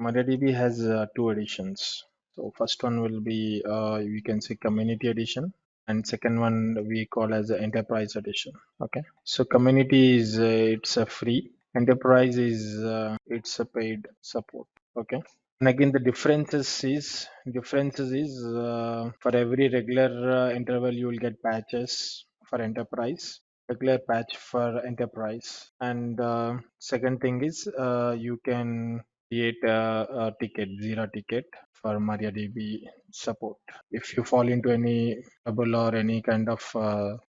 MariaDB has two editions. So first one will be we can say community edition, and second one we call as the enterprise edition. Okay. So community is it's a free. Enterprise is it's a paid support. Okay. And again, the differences is for every regular interval you will get patches for enterprise, regular patch for enterprise, and second thing is you can create a ticket, zero ticket for MariaDB support. If you fall into any trouble or any kind of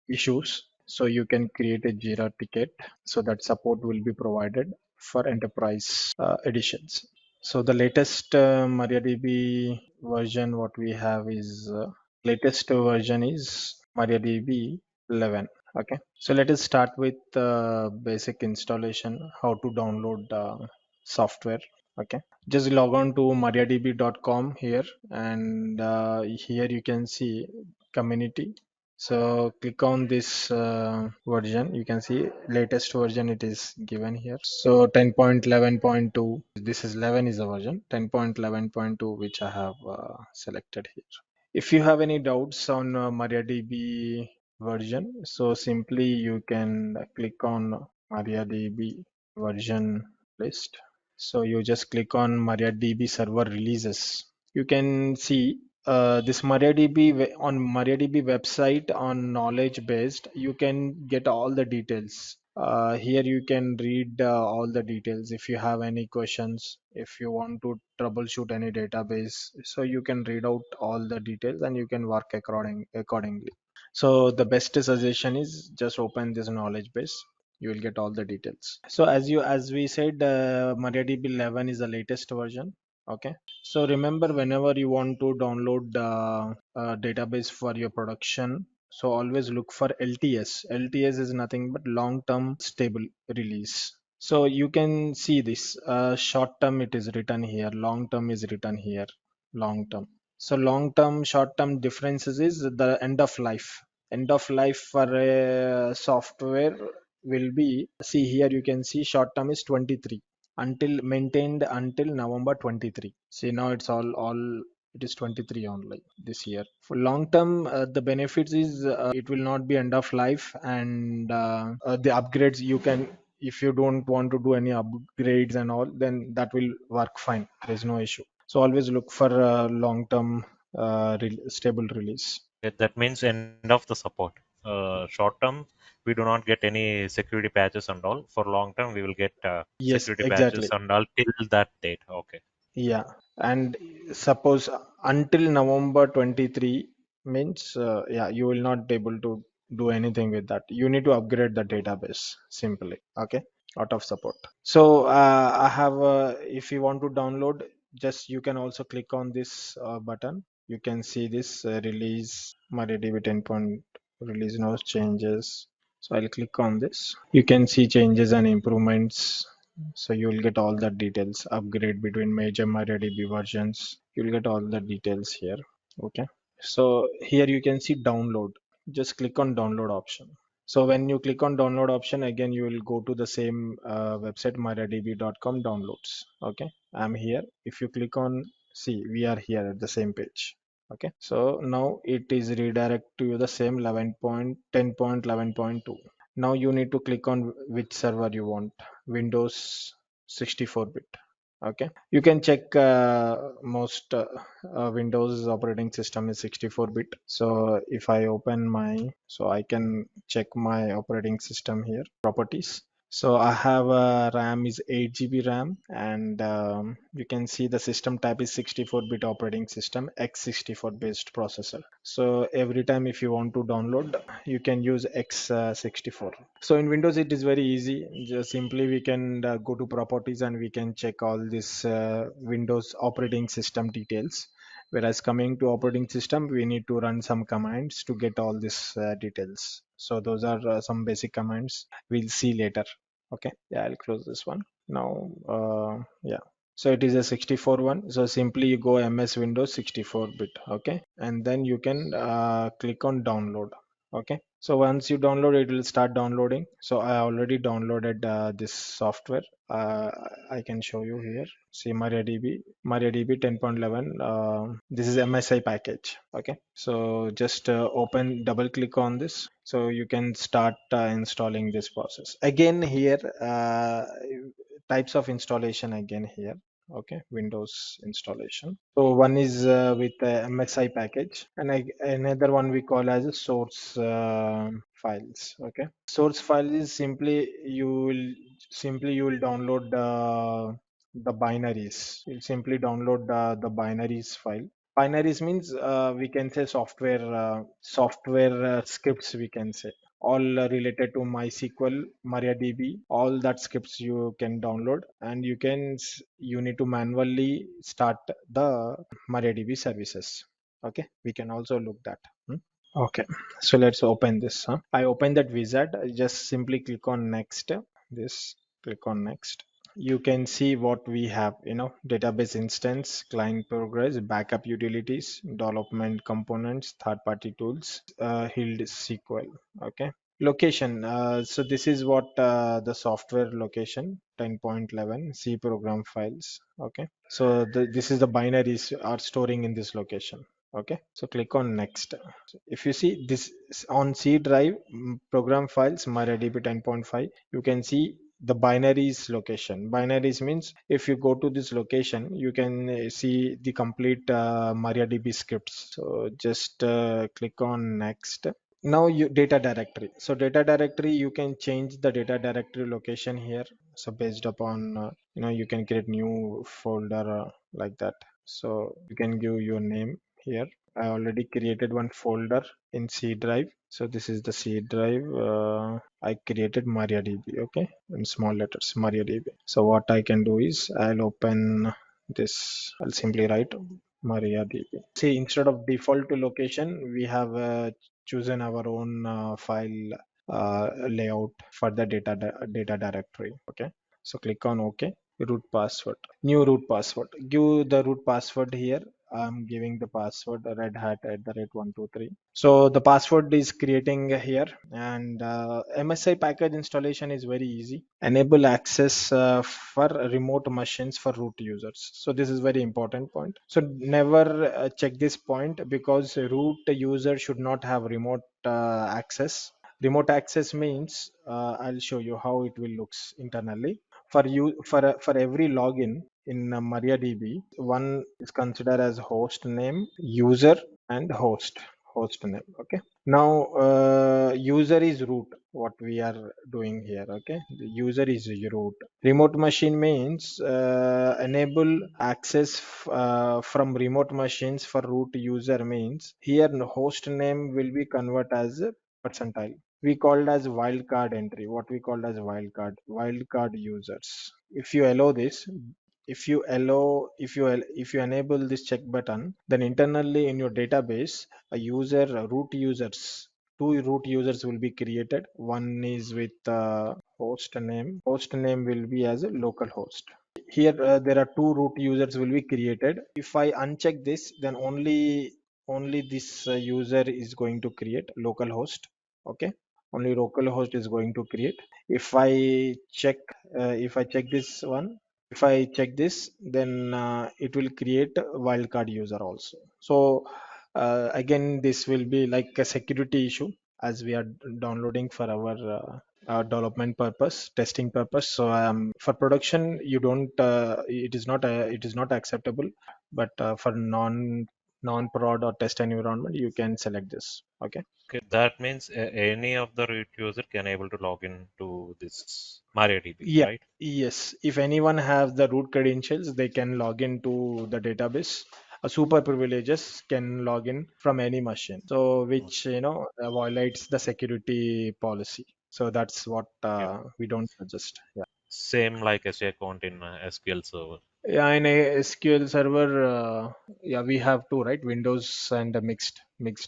issues, so you can create a Jira ticket so that support will be provided for enterprise editions. So the latest MariaDB version what we have is latest version is MariaDB 11. Okay, so let us start with basic installation, how to download software. Okay, just log on to mariadb.com here, and here you can see community. So click on this version. You can see latest version it is given here. So 10.11.2. This is 11 is the version. 10.11.2 which I have selected here. If you have any doubts on MariaDB version, so simply you can click on MariaDB version list. So you just click on MariaDB server releases. You can see this MariaDB on MariaDB website on knowledge based. You can get all the details. Here you can read all the details. If you have any questions, if you want to troubleshoot any database, so you can read out all the details and you can work accordingly. So the best suggestion is just open this knowledge base. You will get all the details. So as we said, MariaDB 11 is the latest version. Okay. So remember, whenever you want to download database for your production, so always look for LTS. LTS is nothing but long-term stable release. So you can see this short term it is written here, long term is written here, long term. So long term, short term differences is the end of life. End of life for a software will be, see here you can see short term is 23 until maintained until November 23. See now it's all it is 23 only this year. For long term, the benefits is it will not be end of life, and the upgrades you can, if you don't want to do any upgrades and all, then that will work fine. There is no issue. So always look for long term stable release. That means end of the support. Short term, we do not get any security patches and all. For long term, we will get Yes, security patches exactly. and all till that date. Okay. Yeah, and suppose until November 23 means yeah, you will not able to do anything with that. You need to upgrade the database simply. Okay, out of support. So I have if you want to download, just you can also click on this button. You can see this release MariaDB 10 point release notes changes. So I'll click on this. You can see changes and improvements, so you will get all the details, upgrade between major MariaDB versions. You'll get all the details here. Okay. So here you can see download. Just click on download option. So when you click on download option, again, you will go to the same website, mariadb.com downloads. Okay. I'm here. If you click on, see, we are here at the same page. Okay. So now it is redirect to the same 11.10.11.2. Now you need to click on which server you want. Windows 64-bit. Okay, you can check most Windows operating system is 64-bit. So if I open my, so I can check my operating system here, properties. So I have RAM is 8 GB RAM, and you can see the system type is 64-bit operating system, x64 based processor. So every time if you want to download, you can use x64. So in Windows it is very easy. Just simply we can go to properties and we can check all this Windows operating system details. Whereas coming to operating system, we need to run some commands to get all these details. So those are some basic commands we'll see later. Okay, yeah, I'll close this one now. Yeah, so it is a 64 one. So simply you go MS Windows 64-bit. Okay, and then you can click on download. Okay, so once you download, it will start downloading. So I already downloaded this software. uh, I can show you here. See, MariaDB 10.11. This is MSI package. Okay, so just open, double click on this, so you can start installing this process. Again here, types of installation again here. Okay, Windows installation. So one is with MSI package, and another one we call as a source files. Okay, source file is simply you will download the binaries. You'll simply download the binaries file. Binaries means we can say software scripts, we can say, all related to MySQL, MariaDB, all that scripts you can download, and you need to manually start the MariaDB services. Okay, we can also look that. Okay, so let's open this. I open that wizard. I just simply click on next. This, click on next. You can see what we have, database instance, client progress, backup utilities, development components, third party tools, Hild SQL. Okay, location. So this is what the software location 10.11 C program files. Okay, so this is the binaries are storing in this location. Okay, so click on next. So if you see this on C drive, program files MariaDB 10.5, you can see the binaries location. Binaries means if you go to this location, you can see the complete MariaDB scripts. So just click on next. Now you data directory. So data directory, you can change the data directory location here. So based upon you can create new folder like that. So you can give your name here. I already created one folder in C drive. So this is the C drive. I created MariaDB. Okay, in small letters, MariaDB. So what I can do is I'll open this. I'll simply write MariaDB. See, instead of default location, we have chosen our own file layout for the data directory. Okay, so click on OK. Root password, new root password. Give the root password here. I'm giving the password red hat at the rate 123. So the password is creating here, and MSI package installation is very easy. Enable access for remote machines for root users. So this is very important point. So never check this point, because root user should not have remote access. Remote access means I'll show you how it will looks internally. For every login in MariaDB, one is considered as host name, user, and host name. Okay, now user is root, what we are doing here. Okay, the user is root. Remote machine means enable access from remote machines for root user, means here the host name will be convert as a percentile. We called as wildcard entry. What we called as wildcard users. If you allow this, if you enable this check button, then internally in your database, root users, two root users will be created. One is with host name. Host name will be as a local host. Here there are two root users will be created. If I uncheck this, then only this user is going to create local host. Okay, only local host is going to create. If I check, this one, if I check this, then it will create a wildcard user also. So again, this will be like a security issue, as we are downloading for our development purpose, testing purpose. So for production, you don't. It is not acceptable. But for non-prod or test environment, you can select this. Okay. Okay, that means any of the root user can able to log in to this MariaDB, Yeah, right? yes. If anyone has the root credentials, they can log into the database. A super privileges can log in from any machine. So Mm. which violates the security policy. So that's what Yeah, we don't suggest. Yeah. same like SA account in SQL Server. Yeah, in a SQL server, yeah, we have two, right? Windows and a mixed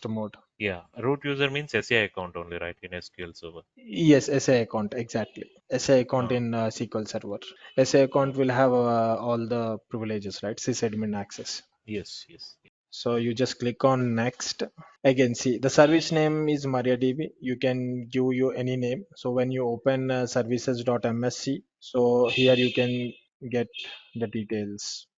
mode. Yeah, root user means SA account only, right, in SQL Server. Yes, SA account, exactly. SA account Uh, in SQL Server. SA account will have all the privileges, right? Sysadmin access. yes, yes. So you just click on next. Again, see the service name is MariaDB. You can give you any name. So when you open services.msc, so here you can get the details.